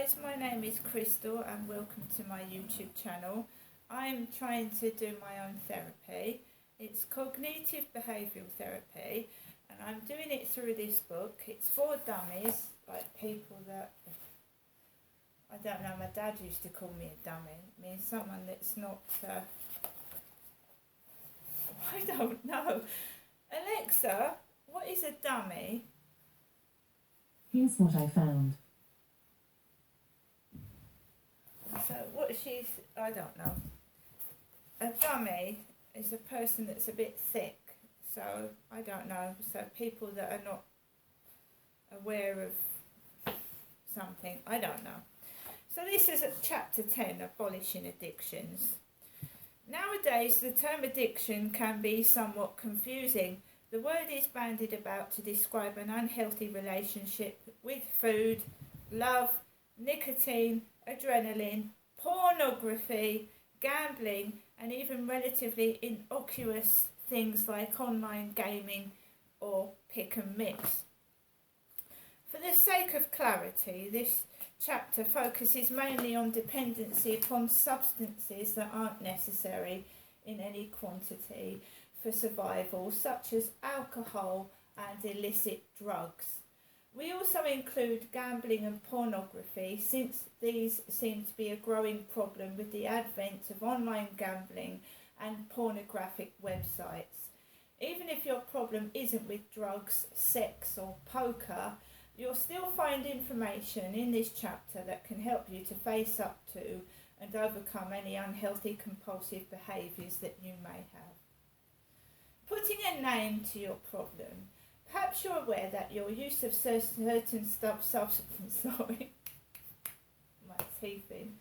guys, my name is Crystal and welcome to my YouTube channel. I'm trying to do my own therapy. It's cognitive behavioural therapy and I'm doing it through this book. It's for dummies, like people that, I don't know, my dad used to call me a dummy. It means someone that's not, I don't know. Alexa, what is a dummy? Here's what I found. So what I don't know. A dummy is a person that's a bit thick. So I don't know. So people that are not aware of something. I don't know. So this is at chapter 10, Abolishing Addictions. Nowadays the term addiction can be somewhat confusing. The word is bandied about to describe an unhealthy relationship with food, love, nicotine, adrenaline, pornography, gambling, and even relatively innocuous things like online gaming or pick and mix. For the sake of clarity, this chapter focuses mainly on dependency upon substances that aren't necessary in any quantity for survival, such as alcohol and illicit drugs. We also include gambling and pornography, since these seem to be a growing problem with the advent of online gambling and pornographic websites. Even if your problem isn't with drugs, sex or poker, you'll still find information in this chapter that can help you to face up to and overcome any unhealthy compulsive behaviours that you may have. Putting a name to your problem. Perhaps you're aware that your use of certain substances, my teeth in.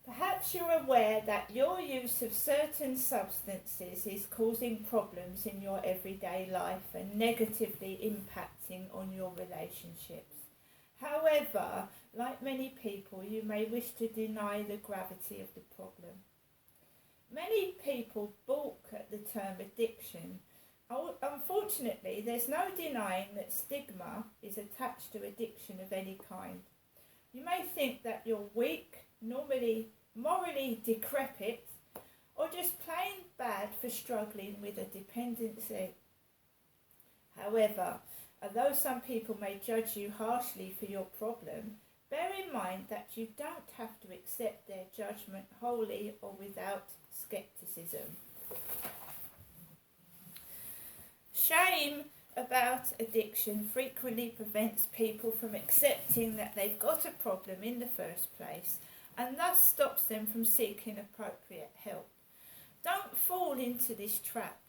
Perhaps you're aware that your use of certain substances is causing problems in your everyday life and negatively impacting on your relationships. However, like many people, you may wish to deny the gravity of the problem. Many people balk at the term addiction. Unfortunately, there's no denying that stigma is attached to addiction of any kind. You may think that you're weak, morally decrepit, or just plain bad for struggling with a dependency. However, although some people may judge you harshly for your problem, bear in mind that you don't have to accept their judgment wholly or without skepticism. Shame about addiction frequently prevents people from accepting that they've got a problem in the first place and thus stops them from seeking appropriate help. Don't fall into this trap.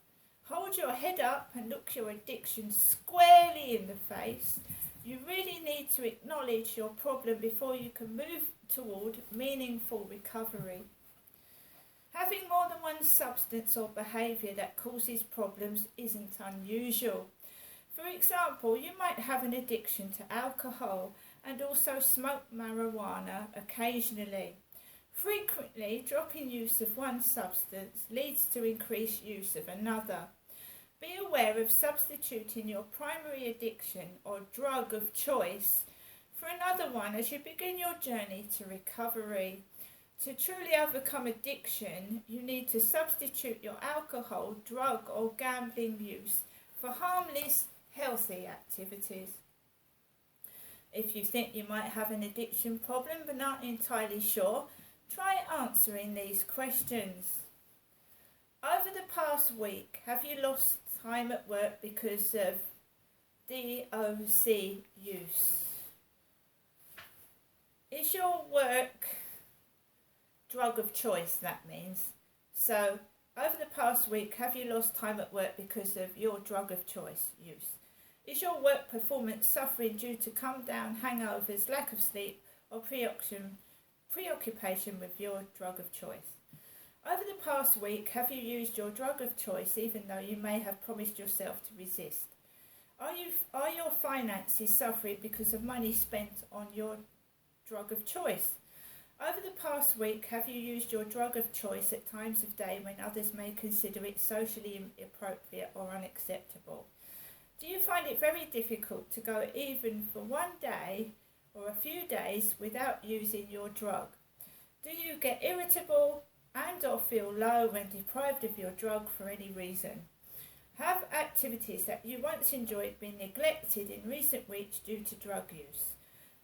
Hold your head up and look your addiction squarely in the face. You really need to acknowledge your problem before you can move toward meaningful recovery. Having more than one substance or behaviour that causes problems isn't unusual. For example, you might have an addiction to alcohol and also smoke marijuana occasionally. Frequently, dropping use of one substance leads to increased use of another. Be aware of substituting your primary addiction or drug of choice for another one as you begin your journey to recovery. To truly overcome addiction, you need to substitute your alcohol, drug or gambling use for harmless, healthy activities. If you think you might have an addiction problem but not entirely sure, try answering these questions. Over the past week, have you lost time at work because of DOC use? Is your work drug of choice, that means? So, over the past week, have you lost time at work because of your drug of choice use? Is your work performance suffering due to come down, hangovers, lack of sleep, or preoccupation with your drug of choice? Over the past week, have you used your drug of choice even though you may have promised yourself to resist? Are your finances suffering because of money spent on your drug of choice? Over the past week, have you used your drug of choice at times of day when others may consider it socially inappropriate or unacceptable? Do you find it very difficult to go even for one day or a few days without using your drug? Do you get irritable and or feel low when deprived of your drug for any reason? Have activities that you once enjoyed been neglected in recent weeks due to drug use?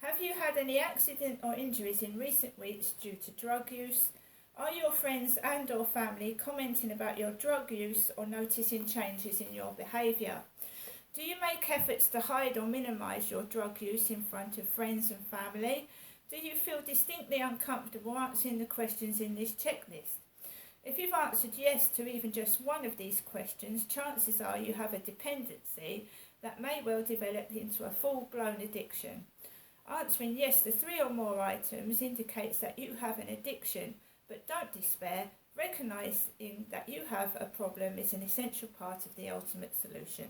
Have you had any accident or injuries in recent weeks due to drug use? Are your friends and or family commenting about your drug use or noticing changes in your behaviour? Do you make efforts to hide or minimise your drug use in front of friends and family? Do you feel distinctly uncomfortable answering the questions in this checklist? If you've answered yes to even just one of these questions, chances are you have a dependency that may well develop into a full-blown addiction. Answering yes to 3 or more items indicates that you have an addiction, but don't despair. Recognising that you have a problem is an essential part of the ultimate solution.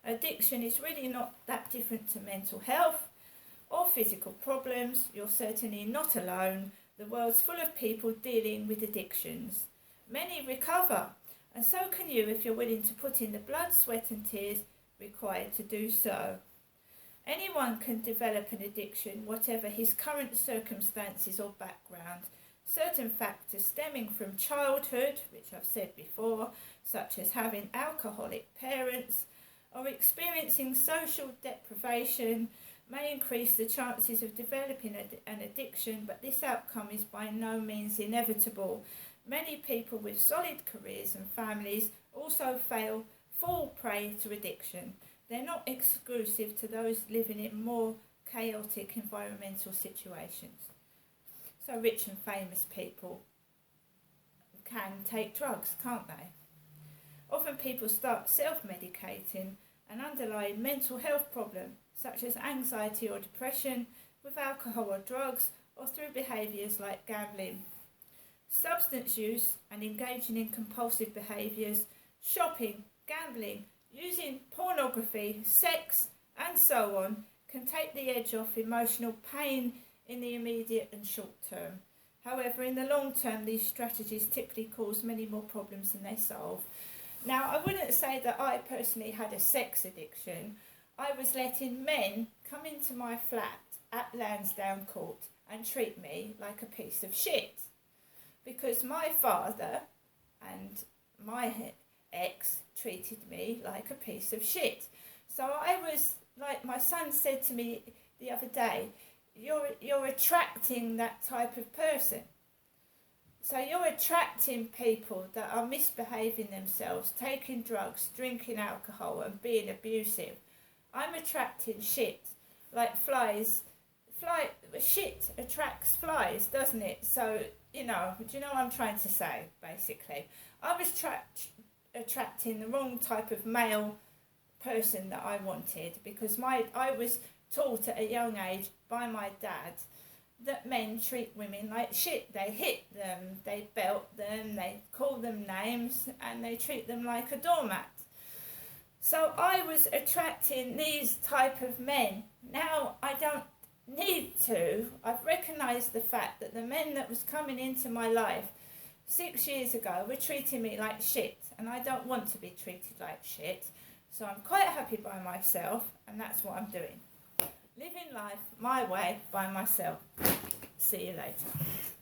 Addiction is really not that different to mental health or physical problems. You're certainly not alone. The world's full of people dealing with addictions. Many recover, and so can you if you're willing to put in the blood, sweat and tears required to do so. Anyone can develop an addiction, whatever his current circumstances or background. Certain factors stemming from childhood, which I've said before, such as having alcoholic parents or experiencing social deprivation, may increase the chances of developing an addiction, but this outcome is by no means inevitable. Many people with solid careers and families also fall prey to addiction. They're not exclusive to those living in more chaotic environmental situations. So rich and famous people can take drugs, can't they? Often people start self-medicating an underlying mental health problem, such as anxiety or depression, with alcohol or drugs, or through behaviours like gambling. Substance use and engaging in compulsive behaviours, shopping, gambling, using pornography, sex, and so on, can take the edge off emotional pain in the immediate and short term. However, in the long term, these strategies typically cause many more problems than they solve. Now, I wouldn't say that I personally had a sex addiction. I was letting men come into my flat at Lansdowne Court and treat me like a piece of shit. Because my father and my ex treated me like a piece of shit. So I was, like my son said to me the other day, you're attracting that type of person. So you're attracting people that are misbehaving themselves, taking drugs, drinking alcohol and being abusive. I'm attracting shit, like flies. Shit attracts flies, doesn't it? So, do you know what I'm trying to say, basically? I was attracting the wrong type of male person that I wanted, because I was taught at a young age by my dad that men treat women like shit. They hit them, they belt them, they call them names, and they treat them like a doormat. So I was attracting these type of men. Now I don't need to. I've recognised the fact that the men that was coming into my life 6 years ago were treating me like shit, and I don't want to be treated like shit. So I'm quite happy by myself, and that's what I'm doing. Living life my way by myself. See you later.